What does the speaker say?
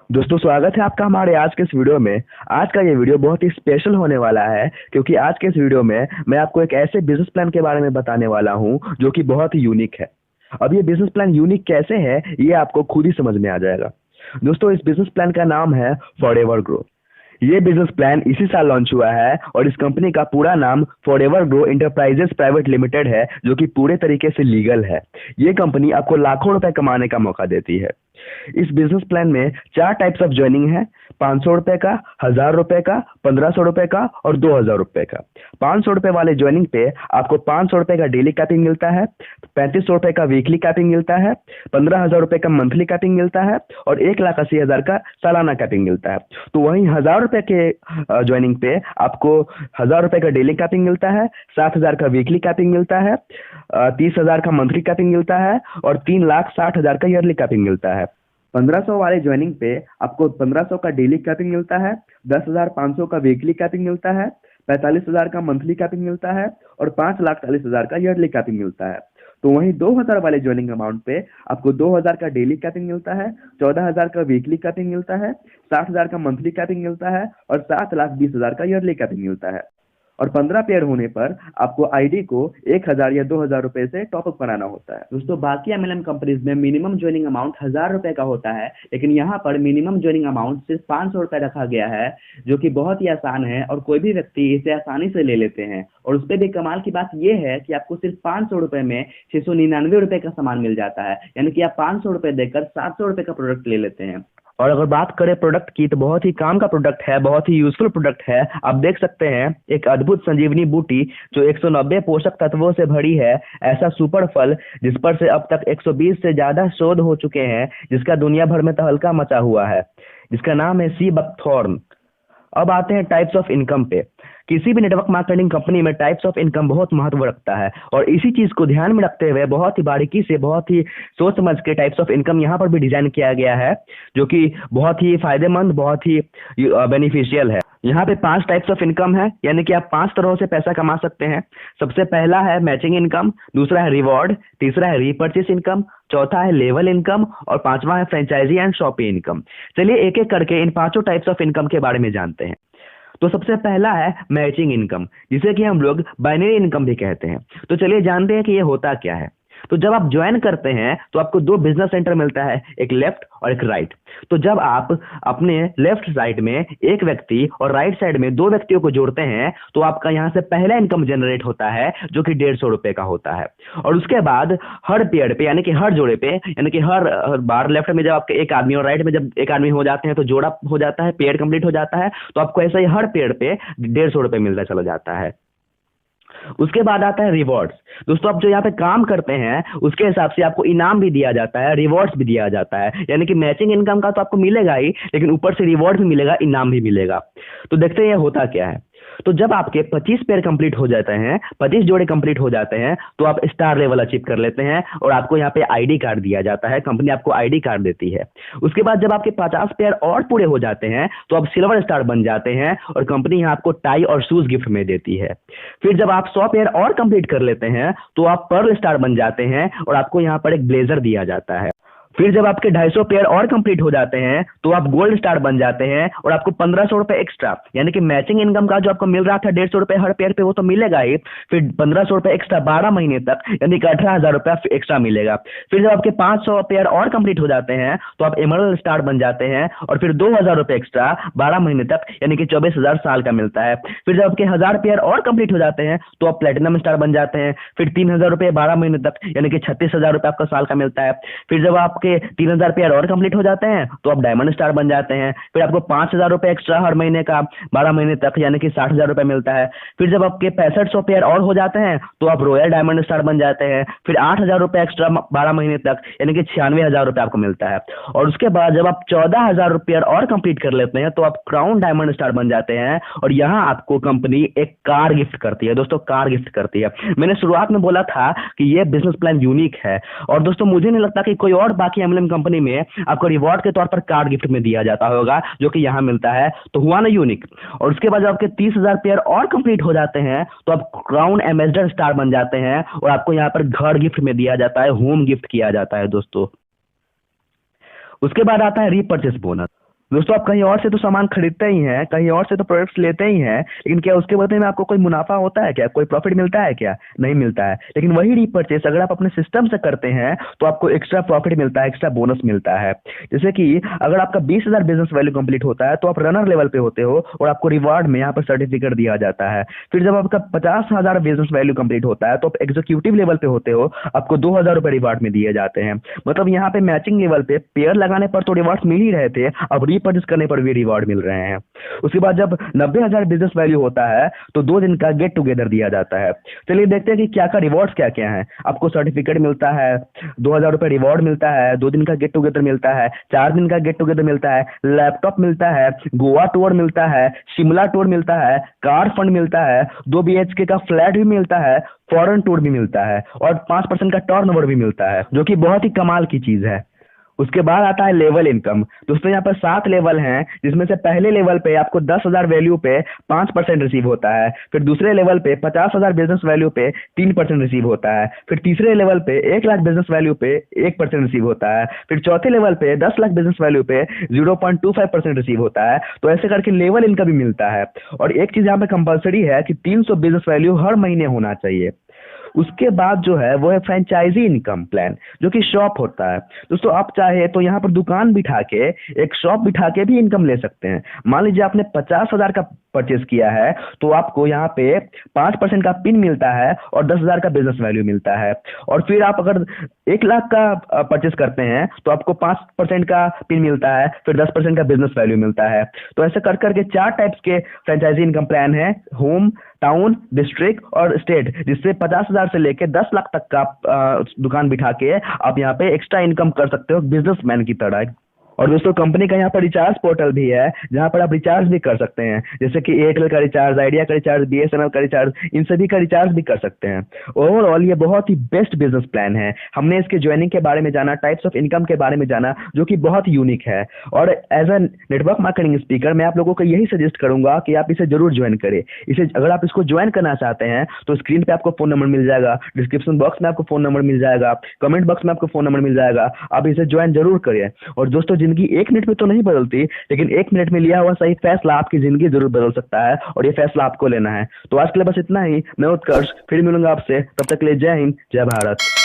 दोस्तों, स्वागत है आपका हमारे आज के इस वीडियो में। आज का ये वीडियो बहुत ही स्पेशल होने वाला है क्योंकि आज के इस वीडियो में मैं आपको एक ऐसे बिजनेस प्लान के बारे में बताने वाला हूं जो कि बहुत ही यूनिक है। अब ये बिजनेस प्लान यूनिक कैसे है ये आपको खुद ही समझ में आ जाएगा। दोस्तों, इस बिजनेस प्लान का नाम है फॉरएवर ग्रो। ये बिजनेस प्लान इसी साल लॉन्च हुआ है और इस कंपनी का पूरा नाम forever grow enterprises private limited है, जो कि पूरे तरीके से लीगल है। ये कंपनी आपको लाखों रुपए कमाने का मौका देती है। इस बिजनेस प्लान में 4 टाइप्स ऑफ ज्वाइनिंग है: 500 रुपए का, 1000 रुपए का, 1500 रुपए का और 2000 रुपए का। 500 रुपए वाले ज्वाइनिंग पे आपको 500 रुपए का डेली कैपिंग मिलता है, 3500 रुपए का वीकली कैपिंग मिलता है, 15,000 रुपए का मंथली कैपिंग मिलता है और 1,80,000 का सालाना कैपिंग मिलता है। तो वहीं 1000 रुपए के ज्वाइनिंग पे आपको 1000 रुपए का डेली कैपिंग मिलता है, 7,000 का वीकली कैपिंग मिलता है, 30,000 का मंथली कैपिंग मिलता है और 3,60,000 का ईयरली कैपिंग मिलता है। 1500 वाले ज्वाइनिंग पे आपको 1500 का डेली कैपिंग मिलता है, 10,500 का वीकली कैपिंग मिलता है, 45,000 का मंथली कैपिंग मिलता है और 5,40,000 का ईयरली कैपिंग मिलता है। तो वहीं 2000 वाले ज्वाइनिंग अमाउंट पे आपको 2000 का डेली कैपिंग मिलता है, 14,000 का वीकली कैपिंग मिलता है, 60,000 का मंथली कैपिंग मिलता है और 7,20,000 का ईयरली कैपिंग मिलता है। और 15 पेयर होने पर आपको आईडी को 1,000 या 2,000 रुपए से टॉपअप कराना होता है। दोस्तों, बाकी एमएलएम कंपनीज में मिनिमम ज्वाइनिंग अमाउंट 1000 रुपए का होता है, लेकिन यहाँ पर मिनिमम ज्वाइनिंग अमाउंट सिर्फ 500 रुपए रखा गया है, जो कि बहुत ही आसान है और कोई भी व्यक्ति इसे आसानी से ले लेते हैं। और उस पर भी कमाल की बात यह है कि आपको सिर्फ 500 रुपए में 699 रुपए का सामान मिल जाता है, यानी कि आप 500 रुपए देकर 700 रुपए का प्रोडक्ट ले लेते हैं। और अगर बात करें प्रोडक्ट की, तो बहुत ही काम का प्रोडक्ट है, बहुत ही यूजफुल प्रोडक्ट है। आप देख सकते हैं एक अद्भुत संजीवनी बूटी जो 190 पोषक तत्वों से भरी है। ऐसा सुपर फल जिस पर से अब तक 120 से ज्यादा शोध हो चुके हैं, जिसका दुनिया भर में तहलका मचा हुआ है, जिसका नाम है सी बकथॉर्न। अब आते हैं टाइप्स ऑफ इनकम पे। किसी भी नेटवर्क मार्केटिंग कंपनी में टाइप्स ऑफ इनकम बहुत महत्व रखता है और इसी चीज को ध्यान में रखते हुए बहुत ही बारीकी से, बहुत ही सोच समझ के टाइप्स ऑफ इनकम यहाँ पर भी डिजाइन किया गया है, जो कि बहुत ही फायदेमंद, बहुत ही बेनिफिशियल है। यहाँ पे 5 टाइप्स ऑफ इनकम है, यानी कि आप 5 तरह से पैसा कमा सकते हैं। सबसे पहला है मैचिंग इनकम, दूसरा है रिवॉर्ड, तीसरा है रीपर्चेस इनकम, चौथा है लेवल इनकम और पांचवा है फ्रेंचाइजी एंड शॉपी इनकम। चलिए एक एक करके इन 5 टाइप्स ऑफ इनकम के बारे में जानते हैं। तो सबसे पहला है मैचिंग इनकम, जिसे कि हम लोग बाइनरी इनकम भी कहते हैं। तो चलिए जानते हैं कि ये होता क्या है। तो जब आप ज्वाइन करते हैं तो आपको 2 बिजनेस सेंटर मिलता है, एक लेफ्ट और एक राइट। तो जब आप अपने लेफ्ट साइड में एक व्यक्ति और राइट साइड में 2 व्यक्तियों को जोड़ते हैं तो आपका यहाँ से पहला इनकम जनरेट होता है, जो कि 150 रुपए का होता है। और उसके बाद हर पेयर पे, यानी कि हर जोड़े पे, यानी कि हर बार लेफ्ट में जब आपके एक आदमी और राइट में जब एक आदमी हो जाते हैं तो जोड़ा हो जाता है, पेयर कंप्लीट हो जाता है। तो आपको ऐसा ही हर पेयर पे 150 रुपए मिलता चला जाता है। उसके बाद आता है रिवॉर्ड्स। दोस्तों, आप जो यहाँ पे काम करते हैं उसके हिसाब से आपको इनाम भी दिया जाता है, रिवॉर्ड्स भी दिया जाता है। यानी कि मैचिंग इनकम का तो आपको मिलेगा ही, लेकिन ऊपर से रिवॉर्ड भी मिलेगा, इनाम भी मिलेगा। तो देखते हैं ये होता क्या है। तो जब आपके 25 पेयर कंप्लीट हो जाते हैं, 25 जोड़े कंप्लीट हो जाते हैं, तो आप स्टार लेवल अचीव कर लेते हैं और आपको यहाँ पे आईडी कार्ड दिया जाता है, कंपनी आपको आईडी कार्ड देती है। उसके बाद जब आपके 50 पेयर और पूरे हो जाते हैं तो आप सिल्वर स्टार बन जाते हैं और कंपनी यहाँ आपको टाई और शूज गिफ्ट में देती है। फिर जब आप 100 पेयर और कंप्लीट कर लेते हैं तो आप पर्ल स्टार बन जाते हैं और आपको यहाँ पर एक ब्लेजर दिया जाता है। फिर जब आपके 250 पेयर और कंप्लीट हो जाते हैं तो आप गोल्ड स्टार बन जाते हैं और आपको 1500 रुपए एक्स्ट्रा, यानी कि मैचिंग इनकम का जो आपको मिल रहा था 150 रुपए हर पेयर पे, वो तो मिलेगा ही। फिर 1500 रुपए एक्स्ट्रा 12 महीने तक, यानी कि 18,000 रुपया एक्स्ट्रा मिलेगा। फिर जब आपके 500 पेयर और कंप्लीट हो जाते हैं तो आप एमरल्ड स्टार बन जाते हैं और फिर 2,000 रुपए एक्स्ट्रा 12 महीने तक, यानी कि 24,000 साल का मिलता है। फिर जब आपके 1000 पेयर और कंप्लीट हो जाते हैं तो आप प्लेटिनम स्टार बन जाते हैं। फिर 3,000 रुपए 12 महीने तक, यानी कि 36,000 रुपये आपका साल का मिलता है। फिर जब आपके 3,000 पेयर और कंप्लीट हो जाते हैं तो आप डायमंड स्टार बन जाते हैं। फिर आपको 5,000 रुपए एक्स्ट्रा हर महीने का 12 महीने तक, यानी कि 60,000 रुपए मिलता है। फिर जब आपके 6500 पेयर और हो जाते हैं तो आप रॉयल डायमंड स्टार बन जाते हैं। फिर 8,000 रुपए एक्स्ट्रा 12 महीने तक, यानी कि 96,000 रुपए आपको मिलता है। और उसके बाद जब आप 14,000 रुपये और कंप्लीट कर लेते हैं तो आप क्राउन डायमंड स्टार बन जाते हैं और यहाँ आपको कंपनी एक कार गिफ्ट करती है। दोस्तों, कार गिफ्ट करती है। मैंने शुरुआत में बोला था कि ये बिजनेस प्लान यूनिक है और दोस्तों मुझे नहीं लगता कि कोई और बाकी एमएलएम कंपनी में आपको रिवॉर्ड के तौर पर कार्ड गिफ्ट में दिया जाता होगा, जो कि यहाँ मिलता है। तो हुआ ना यूनिक। और उसके बाद जब आपके 30,000 पेयर और कंप्लीट हो जाते हैं तो आप क्राउन एम्बेसडर स्टार बन जाते हैं और आपको यहाँ पर घर गिफ्ट में दिया जाता है, होम गिफ्ट किया जाता है दोस्तों। उसके बाद आता है रीपरचेस बोनस। दोस्तों आप कहीं और से तो सामान खरीदते ही हैं, कहीं और से तो प्रोडक्ट्स लेते ही हैं, लेकिन क्या उसके बदले में आपको कोई मुनाफा होता है क्या, कोई प्रॉफिट मिलता है क्या? नहीं मिलता है। लेकिन वही रीपरचेस अगर आप अपने सिस्टम से करते हैं तो आपको एक्स्ट्रा प्रॉफिट मिलता है, एक्स्ट्रा बोनस मिलता है। जैसे कि अगर आपका 20,000 बिजनेस वैल्यू कंप्लीट होता है तो आप रनर लेवल पे होते हो और आपको रिवार्ड में यहाँ पर सर्टिफिकेट दिया जाता है। फिर जब आपका 50,000 बिजनेस वैल्यू कंप्लीट होता है तो आप एग्जीक्यूटिव लेवल पे होते हो, आपको 2,000 रुपये रिवार्ड में दिए जाते हैं। मतलब यहाँ पे मैचिंग लेवल पे पेयर लगाने पर तो रिवार्ड मिल ही रहे थे, अब रीपर्चेस करने पर भी रिवॉर्ड मिल रहे हैं। उसके बाद जब 90,000 बिजनेस वैल्यू होता है तो 2 दिन का गेट टुगेदर दिया जाता है। चलिए देखते हैं कि क्या क्या रिवॉर्ड्स क्या क्या हैं। आपको सर्टिफिकेट मिलता है, 2,000 रुपये रिवॉर्ड मिलता है, 2 दिन का गेट टुगेदर मिलता है, 4 दिन का गेट टुगेदर मिलता है, लैपटॉप मिलता है, गोवा टूर मिलता है, शिमला टूर मिलता है, कार फंड मिलता है, 2 BHK का फ्लैट भी मिलता है, फॉरेन टूर भी मिलता है और 5% का टर्नओवर भी मिलता है, जो कि बहुत ही कमाल की चीज है। उसके बाद आता है लेवल इनकम। दोस्तों यहाँ पर 7 लेवल हैं, जिसमें से पहले लेवल पे आपको 10,000 वैल्यू पे 5% रिसीव होता है। फिर दूसरे लेवल पे 50,000 बिजनेस वैल्यू पे 3% रिसीव होता है। फिर तीसरे लेवल पे 1 लाख बिजनेस वैल्यू पे 1% रिसीव होता है। फिर चौथे लेवल पे 10 लाख बिजनेस वैल्यू पे 0.25% रिसीव होता है। तो ऐसे करके लेवल इनकम भी मिलता है। और एक चीज यहाँ पे कंपलसरी है कि 300 बिजनेस वैल्यू हर महीने होना चाहिए। उसके बाद जो है वो है फ्रेंचाइजी इनकम प्लान, जो कि शॉप होता है। दोस्तों आप चाहे तो यहाँ पर दुकान बिठा के, एक शॉप बिठा के भी इनकम ले सकते हैं। मान लीजिए आपने 50,000 का परचेस किया है तो आपको यहाँ पे 5% का पिन मिलता है और 10,000 का बिजनेस वैल्यू मिलता है। और फिर आप अगर 1 लाख का परचेस करते हैं तो आपको 5% का पिन मिलता है, फिर 10% का बिजनेस वैल्यू मिलता है। तो ऐसे कर करके 4 टाइप्स के फ्रेंचाइजी इनकम प्लान है, होम, टाउन, डिस्ट्रिक्ट और स्टेट, जिससे 50,000 से लेके 10 लाख तक का दुकान बिठा के आप यहाँ पे एक्स्ट्रा इनकम कर सकते हो बिजनेसमैन की तरह। और दोस्तों कंपनी का यहाँ पर रिचार्ज पोर्टल भी है, जहाँ पर आप रिचार्ज भी कर सकते हैं, जैसे कि एयरटेल का रिचार्ज, आइडिया का रिचार्ज, BSNL का रिचार्ज, इन सभी का रिचार्ज भी कर सकते हैं। ओवरऑल ये बहुत ही बेस्ट बिजनेस प्लान है। हमने इसके ज्वाइनिंग के बारे में जाना, टाइप्स ऑफ इनकम के बारे में जाना, जो कि बहुत यूनिक है। और as a network marketing speaker मैं आप लोगों को यही सजेस्ट करूंगा कि आप इसे जरूर ज्वाइन करें। इसे अगर आप इसको ज्वाइन करना चाहते हैं तो स्क्रीन पे आपको फोन नंबर मिल जाएगा, डिस्क्रिप्शन बॉक्स में आपको फोन नंबर मिल जाएगा, कमेंट बॉक्स में आपको फोन नंबर मिल जाएगा। आप इसे ज्वाइन जरूर करें। और दोस्तों जिंदगी 1 मिनट में तो नहीं बदलती, लेकिन 1 मिनट में लिया हुआ सही फैसला आपकी जिंदगी जरूर बदल सकता है, और ये फैसला आपको लेना है। तो आज के लिए बस इतना ही। मैं उत्कर्ष, फिर मिलूंगा आपसे, तब तक के लिए जय हिंद, जय भारत।